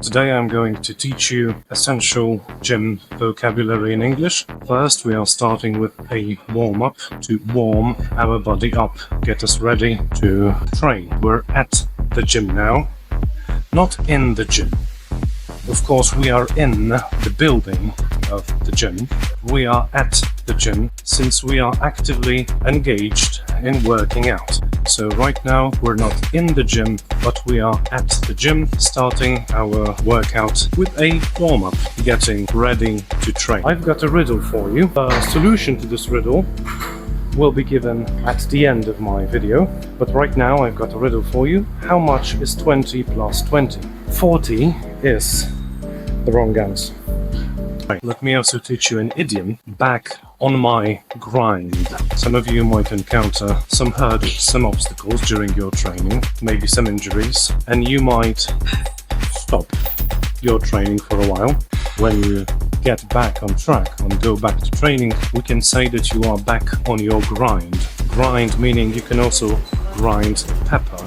Today I'm going to teach you essential gym vocabulary in English. First, we are starting with a warm-up to warm our body up, get us ready to train. We're at the gym now, not in the gym. Of course, we are in the building of the gym. We are at the gym since we are actively engaged in working out. So right now we're not in the gym, but we are at the gym starting our workout with a warm-up, getting ready to train. I've got a riddle for you. The solution to this riddle will be given at the end of my video, but right now I've got a riddle for you. How much is 20 plus 20? 40 is the wrong answer. Right. Let me also teach you an idiom, back on my grind. Some of you might encounter some hurdles, some obstacles during your training, maybe some injuries, and you might stop your training for a while. When you get back on track and go back to training, we can say that you are back on your grind. Grind meaning you can also grind pepper,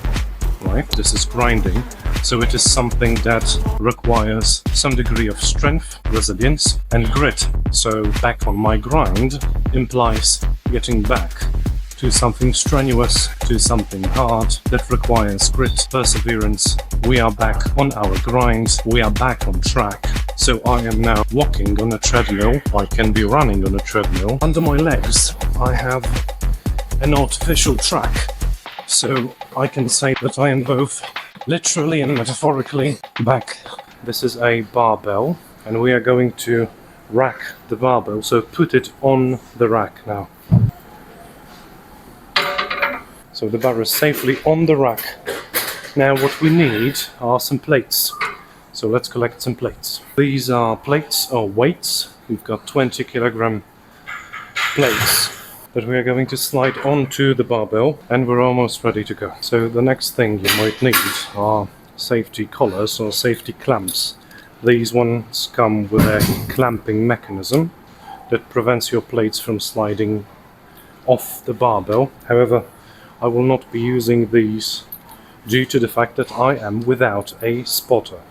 right? This is grinding. So it is something that requires some degree of strength, resilience, and grit. So back on my grind implies getting back to something strenuous, to something hard that requires grit, perseverance. We are back on our grind, we are back on track. So I am now walking on a treadmill, I can be running on a treadmill. Under my legs I have an artificial track. So I can say that I am both literally and metaphorically back. This is a barbell and we are going to rack the barbell, so put it on the rack now. So the bar is safely on the rack. Now what we need are some plates. So let's collect some plates. These are plates or weights. We've got 20 kilogram plates that we are going to slide onto the barbell, and we're almost ready to go. So the next thing you might need are safety collars or safety clamps. These ones come with a clamping mechanism that prevents your plates from sliding off the barbell. However, I will not be using these due to the fact that I am without a spotter.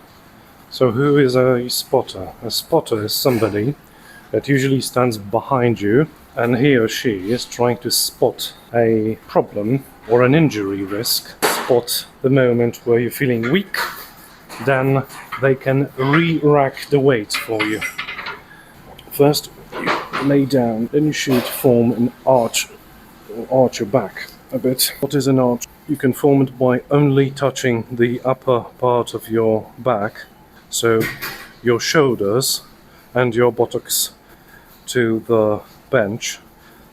So who is a spotter? A spotter is somebody that usually stands behind you, and he or she is trying to spot a problem or an injury risk, spot the moment where you're feeling weak, then they can re-rack the weights for you. First you lay down, then you should form an arch, or arch your back a bit. What is an arch? You can form it by only touching the upper part of your back, so your shoulders and your buttocks to the bench.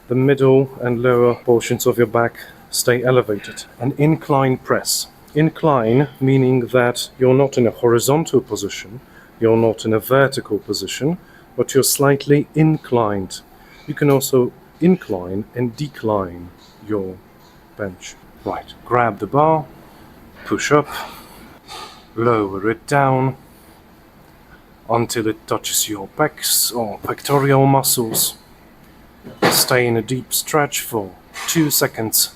The middle and lower portions of your back stay elevated. An incline press. Incline meaning that you're not in a horizontal position, you're not in a vertical position, but you're slightly inclined. You can also incline and decline your bench. Right, grab the bar, push up, lower it down until it touches your pecs or pectoral muscles. Stay in a deep stretch for 2 seconds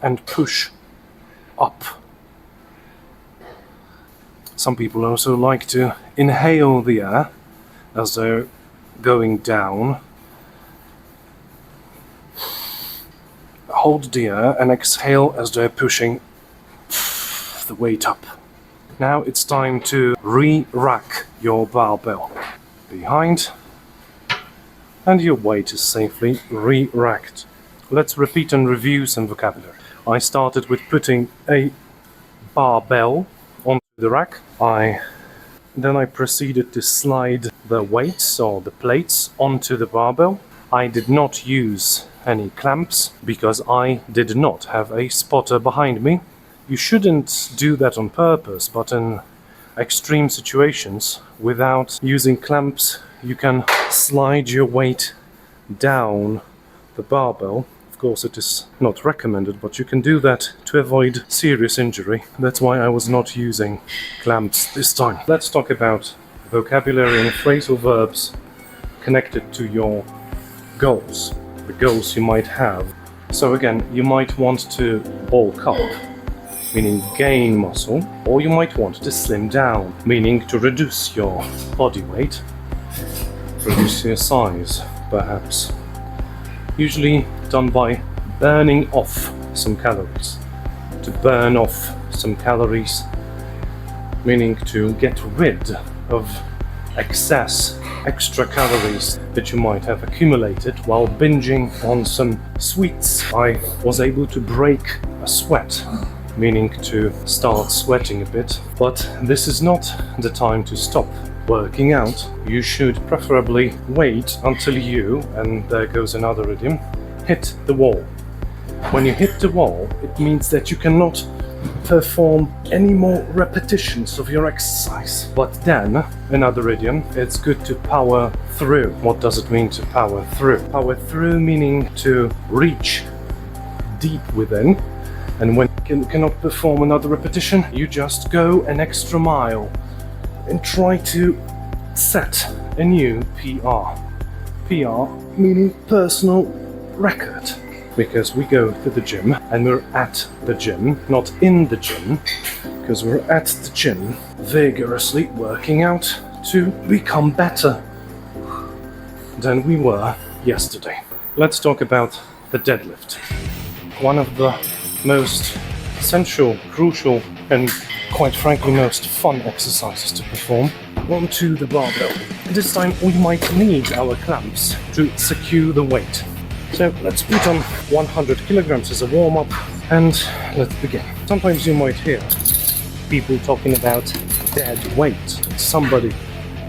and push up. Some people also like to inhale the air as they're going down. Hold the air and exhale as they're pushing the weight up. Now it's time to re-rack your barbell. Behind, and your weight is safely re-racked. Let's repeat and review some vocabulary. I started with putting a barbell onto the rack. Then I proceeded to slide the weights or the plates onto the barbell. I did not use any clamps because I did not have a spotter behind me. You shouldn't do that on purpose, but in extreme situations, without using clamps, you can slide your weight down the barbell. Of course, it is not recommended, but you can do that to avoid serious injury. That's why I was not using clamps this time. Let's talk about vocabulary and phrasal verbs connected to your goals, the goals you might have. So again, you might want to bulk up. meaning gain muscle, or you might want to slim down, meaning to reduce your body weight, reduce your size, perhaps. Usually done by burning off some calories. To burn off some calories, meaning to get rid of extra calories that you might have accumulated while binging on some sweets. I was able to break a sweat, meaning to start sweating a bit, but this is not the time to stop working out. You should preferably wait until you, and there goes another idiom, hit the wall. When you hit the wall, it means that you cannot perform any more repetitions of your exercise. But then, another idiom, it's good to power through. What does it mean to power through? Power through meaning to reach deep within, and when you cannot perform another repetition, you just go an extra mile and try to set a new PR. PR meaning personal record. Because we go to the gym and we're at the gym, not in the gym, because we're at the gym vigorously working out to become better than we were yesterday. Let's talk about the deadlift. One of the most essential, crucial, and quite frankly most fun exercises to perform onto the barbell. This time we might need our clamps to secure the weight. So let's put on 100 kilograms as a warm-up and let's begin. Sometimes you might hear people talking about dead weight. Somebody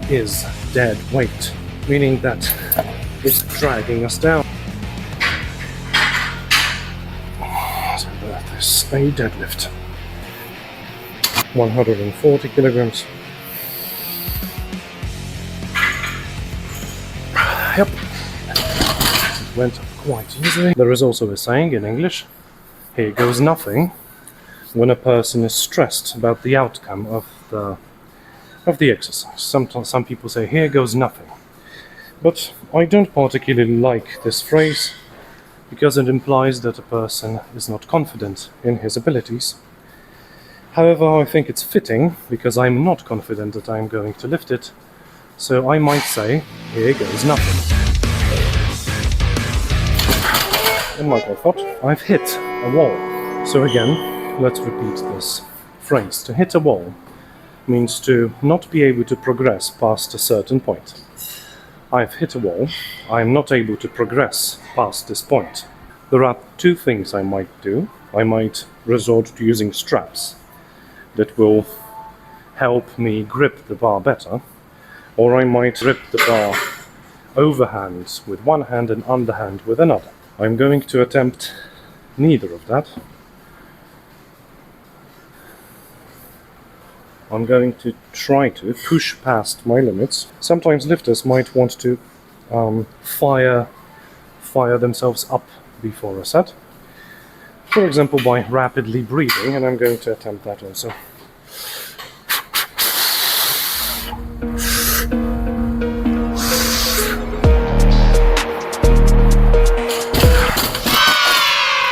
is dead weight, meaning that it's dragging us down. So that is a deadlift. 140 kilograms. Yep. It went quite easily. There is also a saying in English, here goes nothing, when a person is stressed about the outcome of the exercise. Some people say, here goes nothing. But I don't particularly like this phrase, because it implies that a person is not confident in his abilities. However, I think it's fitting, because I'm not confident that I'm going to lift it, so I might say, here goes nothing. And like I thought, I've hit a wall. So again, let's repeat this phrase. To hit a wall means to not be able to progress past a certain point. I've hit a wall. I'm not able to progress past this point. There are two things I might do. I might resort to using straps that will help me grip the bar better, or I might grip the bar overhand with one hand and underhand with another. I'm going to attempt neither of that. I'm going to try to push past my limits. Sometimes lifters might want to fire themselves up before a set. For example, by rapidly breathing, and I'm going to attempt that also.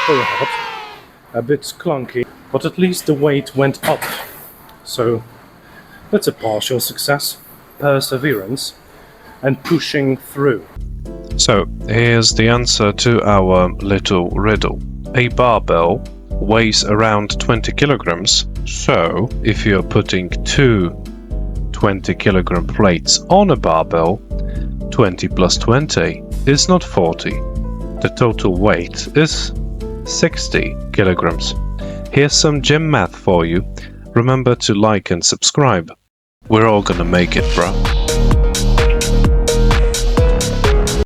There you have it. A bit clunky, but at least the weight went up. So that's a partial success. Perseverance and pushing through. So here's the answer to our little riddle. A barbell weighs around 20 kilograms. So if you're putting two 20 kilogram plates on a barbell, 20 plus 20 is not 40. The total weight is 60 kilograms. Here's some gym math for you. Remember to like and subscribe. We're all gonna make it, bro.